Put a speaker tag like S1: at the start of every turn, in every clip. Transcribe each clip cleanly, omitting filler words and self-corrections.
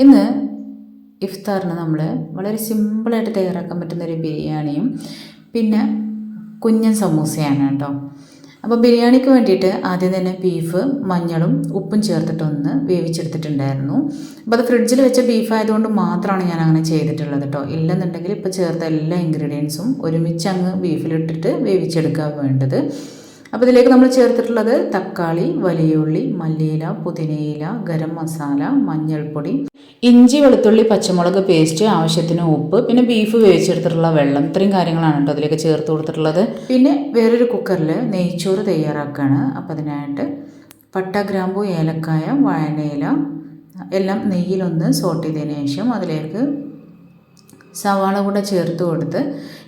S1: ഇന്ന് ഇഫ്താറിന് നമ്മൾ വളരെ സിമ്പിളായിട്ട് തയ്യാറാക്കാൻ പറ്റുന്നൊരു ബിരിയാണിയും പിന്നെ കുഞ്ഞൻ സമൂസയാണ് കേട്ടോ. അപ്പോൾ ബിരിയാണിക്ക് വേണ്ടിയിട്ട് ആദ്യം തന്നെ ബീഫ് മഞ്ഞളും ഉപ്പും ചേർത്തിട്ടൊന്ന് വേവിച്ചെടുത്തിട്ടുണ്ടായിരുന്നു. അപ്പോൾ അത് ഫ്രിഡ്ജിൽ വെച്ച ബീഫ് ആയതുകൊണ്ട് മാത്രമാണ് ഞാൻ അങ്ങനെ ചെയ്തിട്ടുള്ളത് കേട്ടോ. ഇല്ലെന്നുണ്ടെങ്കിൽ ഇപ്പോൾ ചേർത്ത എല്ലാ ഇൻഗ്രീഡിയൻസും ഒരുമിച്ച് അങ്ങ് ബീഫിലിട്ടിട്ട് വേവിച്ചെടുക്കാൻ വേണ്ടത്. അപ്പോൾ ഇതിലേക്ക് നമ്മൾ ചേർത്തിട്ടുള്ളത് തക്കാളി, വലിയ ഉള്ളി, മല്ലിയില, പുതിനയില, ഗരം മസാല, മഞ്ഞൾപ്പൊടി, ഇഞ്ചി, വെളുത്തുള്ളി, പച്ചമുളക് പേസ്റ്റ്, ആവശ്യത്തിന് ഉപ്പ്, പിന്നെ ബീഫ് വേവിച്ചെടുത്തിട്ടുള്ള വെള്ളം, ഇത്രയും കാര്യങ്ങളാണ് കേട്ടോ അതിലേക്ക് ചേർത്ത് കൊടുത്തിട്ടുള്ളത്. പിന്നെ വേറൊരു കുക്കറിൽ നെയ്ച്ചോറ് തയ്യാറാക്കുകയാണ്. അപ്പോൾ അതിനായിട്ട് പട്ട, ഗ്രാമ്പു, ഏലക്കായ, വാഴയില എല്ലാം നെയ്യിലൊന്ന് സോട്ട് ചെയ്തതിന് ശേഷം അതിലേക്ക് സവാള കൂടെ ചേർത്ത് കൊടുത്ത്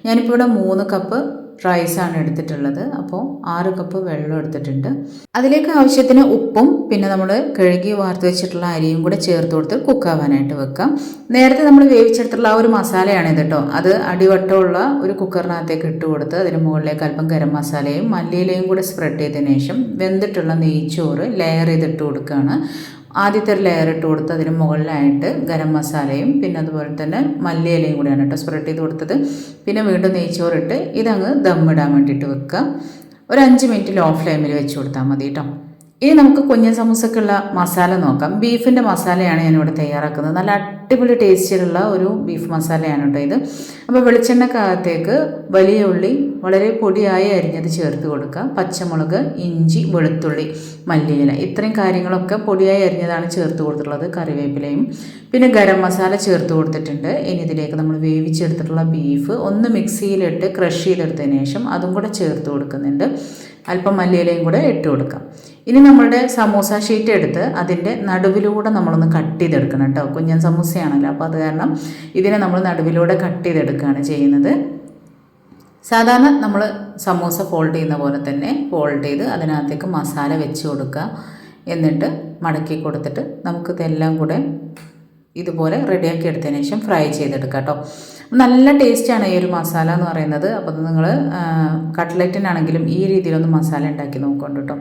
S1: ഞാനിപ്പോൾ ഇവിടെ 3 കപ്പ് റൈസാണ് എടുത്തിട്ടുള്ളത്. അപ്പോൾ 6 കപ്പ് വെള്ളം എടുത്തിട്ടുണ്ട്. അതിലേക്ക് ആവശ്യത്തിന് ഉപ്പും പിന്നെ നമ്മൾ കഴുകി വാർത്ത് വെച്ചിട്ടുള്ള അരിയും കൂടെ ചേർത്ത് കൊടുത്ത് കുക്കാവാനായിട്ട് വെക്കാം. നേരത്തെ നമ്മൾ വേവിച്ചെടുത്തിട്ടുള്ള ആ ഒരു മസാലയാണിത് കേട്ടോ. അത് അടിവട്ടമുള്ള ഒരു കുക്കറിനകത്തേക്ക് ഇട്ട് കൊടുത്ത് അതിന് മുകളിലേക്ക് അല്പം ഗരം മസാലയും മല്ലിയിലയും കൂടെ സ്പ്രെഡ് ചെയ്തതിന് ശേഷം വെന്തിട്ടുള്ള നെയ്ച്ചോറ് ലെയർ ചെയ്തിട്ട് കൊടുക്കുകയാണ്. ആദ്യത്തെ ഒരു ലെയർ ഇട്ട് കൊടുത്ത് അതിന് മുകളിലായിട്ട് ഗരം മസാലയും പിന്നെ അതുപോലെ തന്നെ മല്ലിയിലയും കൂടെയാണ് കേട്ടോ സ്പ്രെഡ് ചെയ്ത് കൊടുത്തത്. പിന്നെ വീണ്ടും നെയ്ച്ചോറിട്ട് ഇതങ്ങ് ദമ്മിടാൻ വേണ്ടിയിട്ട് വെക്കുക. ഒരു 5 മിനിറ്റ് ലോ ഫ്ലെയിമിൽ വെച്ച് കൊടുത്താൽ മതി കേട്ടോ. ഇനി നമുക്ക് കുഞ്ഞൻ സമൂസക്കുള്ള മസാല നോക്കാം. ബീഫിൻ്റെ മസാലയാണ് ഞാനിവിടെ തയ്യാറാക്കുന്നത്. നല്ല അടിപൊളി ടേസ്റ്റിലുള്ള ഒരു ബീഫ് മസാലയാണ് കേട്ടോ ഇത്. അപ്പോൾ വെളിച്ചെണ്ണക്കകത്തേക്ക് വലിയ ഉള്ളി വളരെ പൊടിയായി അരിഞ്ഞത് ചേർത്ത് കൊടുക്കുക. പച്ചമുളക്, ഇഞ്ചി, വെളുത്തുള്ളി, മല്ലിയില ഇത്രയും കാര്യങ്ങളൊക്കെ പൊടിയായി അരിഞ്ഞതാണ് ചേർത്ത് കൊടുത്തിട്ടുള്ളത്. കറിവേപ്പിലയും പിന്നെ ഗരം മസാല ചേർത്ത് കൊടുത്തിട്ടുണ്ട്. ഇനി ഇതിലേക്ക് നമ്മൾ വേവിച്ചെടുത്തിട്ടുള്ള ബീഫ് ഒന്ന് മിക്സിയിലിട്ട് ക്രഷ് ചെയ്തെടുത്തതിന് ശേഷം അതും കൂടെ ചേർത്ത് കൊടുക്കുന്നുണ്ട്. അല്പം മല്ലിയിലയും കൂടെ ഇട്ട് കൊടുക്കാം. ഇനി നമ്മളുടെ സമൂസ ഷീറ്റ് എടുത്ത് അതിൻ്റെ നടുവിലൂടെ നമ്മളൊന്ന് കട്ട് ചെയ്തെടുക്കണം കേട്ടോ. കുഞ്ഞൻ സമൂസയാണല്ലോ, അപ്പോൾ അത് കാരണം ഇതിനെ നമ്മൾ നടുവിലൂടെ കട്ട് ചെയ്തെടുക്കുകയാണ് ചെയ്യുന്നത്. സാധാരണ നമ്മൾ സമൂസ ഫോൾഡ് ചെയ്യുന്ന പോലെ തന്നെ ഫോൾഡ് ചെയ്ത് അതിനകത്തേക്ക് മസാല വെച്ച് കൊടുക്കുക. എന്നിട്ട് മടക്കി കൊടുത്തിട്ട് നമുക്കിതെല്ലാം കൂടെ ഇതുപോലെ റെഡിയാക്കി എടുത്തതിന് ശേഷം ഫ്രൈ ചെയ്തെടുക്കാം കേട്ടോ. നല്ല ടേസ്റ്റാണ് ഈ ഒരു മസാല എന്ന് പറയുന്നത്. അപ്പോൾ നിങ്ങൾ കട്ട്ലറ്റിനാണെങ്കിലും ഈ രീതിയിലൊന്ന് മസാല ഉണ്ടാക്കി നോക്കുന്നുണ്ട് കേട്ടോ.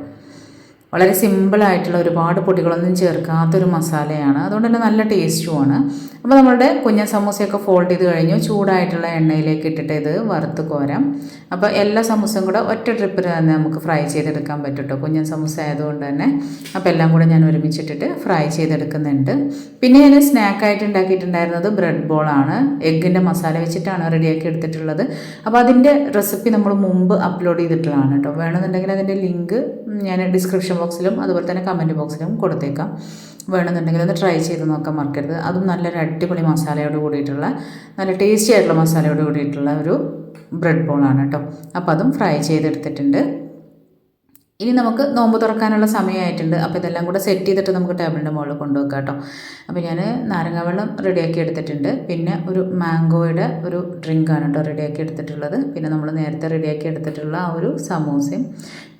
S1: വളരെ സിമ്പിളായിട്ടുള്ള ഒരുപാട് പൊടികളൊന്നും ചേർക്കാത്തൊരു മസാലയാണ്, അതുകൊണ്ട് തന്നെ നല്ല ടേസ്റ്റുമാണ്. അപ്പോൾ നമ്മളുടെ കുഞ്ഞൻ സമൂസയൊക്കെ ഫോൾഡ് ചെയ്ത് കഴിഞ്ഞു. ചൂടായിട്ടുള്ള എണ്ണയിലേക്ക് ഇട്ടിട്ട് ഇത് വറുത്ത് കോരാം. അപ്പോൾ എല്ലാ സമൂസയും കൂടെ ഒറ്റ ട്രിപ്പിൽ തന്നെ നമുക്ക് ഫ്രൈ ചെയ്തെടുക്കാൻ പറ്റും കേട്ടോ, കുഞ്ഞൻ സമൂസ ആയതുകൊണ്ട് തന്നെ. അപ്പോൾ എല്ലാം കൂടെ ഞാൻ ഒരുമിച്ചിട്ടിട്ട് ഫ്രൈ ചെയ്തെടുക്കുന്നുണ്ട്. പിന്നെ ഞാൻ സ്നാക്കായിട്ട് ഉണ്ടാക്കിയിട്ടുണ്ടായിരുന്നത് ബ്രെഡ് ബോളാണ്. എഗ്ഗിൻ്റെ മസാല വെച്ചിട്ടാണ് റെഡിയാക്കി എടുത്തിട്ടുള്ളത്. അപ്പോൾ അതിൻ്റെ റെസിപ്പി നമ്മൾ മുമ്പ് അപ്ലോഡ് ചെയ്തിട്ടുള്ളതാണ് കേട്ടോ. വേണമെന്നുണ്ടെങ്കിൽ അതിൻ്റെ ലിങ്ക് ഞാൻ ഡിസ്ക്രിപ്ഷൻ ബോക്സിലും അതുപോലെ തന്നെ കമൻറ്റ് ബോക്സിലും കൊടുത്തേക്കാം. വേണമെന്നുണ്ടെങ്കിൽ ഒന്ന് ട്രൈ ചെയ്ത് നോക്കാൻ മറക്കരുത്. അതും നല്ലൊരു അടിപൊളി മസാലയോട് കൂടിയിട്ടുള്ള നല്ല ടേസ്റ്റി ആയിട്ടുള്ള മസാലയോട് കൂടിയിട്ടുള്ള ഒരു ബ്രെഡ് ബോളാണ് കേട്ടോ. അപ്പോൾ അതും ഫ്രൈ ചെയ്തെടുത്തിട്ടുണ്ട്. ഇനി നമുക്ക് നോമ്പ് തുറക്കാനുള്ള സമയമായിട്ടുണ്ട്. അപ്പോൾ ഇതെല്ലാം കൂടെ സെറ്റ് ചെയ്തിട്ട് നമുക്ക് ടേബിളിൻ്റെ മുകളിൽ കൊണ്ടുവെക്കാം കേട്ടോ. അപ്പോൾ ഞാൻ നാരങ്ങ വെള്ളം റെഡിയാക്കി എടുത്തിട്ടുണ്ട്. പിന്നെ ഒരു മാംഗോയുടെ ഒരു ഡ്രിങ്കാണ് കേട്ടോ റെഡിയാക്കി എടുത്തിട്ടുള്ളത്. പിന്നെ നമ്മൾ നേരത്തെ റെഡിയാക്കി എടുത്തിട്ടുള്ള ആ ഒരു സമൂസയും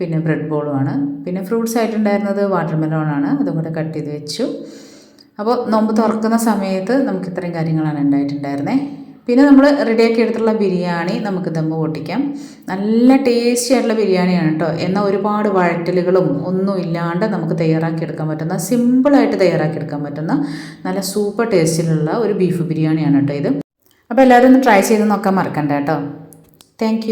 S1: പിന്നെ ബ്രെഡ് ബോളുമാണ്. പിന്നെ ഫ്രൂട്ട്സ് ആയിട്ടുണ്ടായിരുന്നത് വാട്ടർമെലോണാണ്, അതും കൂടെ കട്ട് ചെയ്ത് വെച്ചു. അപ്പോൾ നോമ്പ് തുറക്കുന്ന സമയത്ത് നമുക്ക് ഇത്രയും കാര്യങ്ങളാണ് ഉണ്ടായിട്ടുണ്ടായിരുന്നത്. പിന്നെ നമ്മൾ റെഡിയാക്കി എടുത്തിട്ടുള്ള ബിരിയാണി നമുക്ക് ദമ്മ് പൊട്ടിക്കാം. നല്ല ടേസ്റ്റി ആയിട്ടുള്ള ബിരിയാണിയാണ് കേട്ടോ. എന്നാൽ ഒരുപാട് വഴറ്റലുകളും ഒന്നും ഇല്ലാണ്ട് നമുക്ക് തയ്യാറാക്കിയെടുക്കാൻ പറ്റുന്ന, സിമ്പിളായിട്ട് തയ്യാറാക്കിയെടുക്കാൻ പറ്റുന്ന നല്ല സൂപ്പർ ടേസ്റ്റിലുള്ള ഒരു ബീഫ് ബിരിയാണിയാണ് കേട്ടോ ഇത്. അപ്പോൾ എല്ലാവരും ഒന്ന് ട്രൈ ചെയ്ത് നോക്കാൻ മറക്കണ്ട കേട്ടോ. താങ്ക്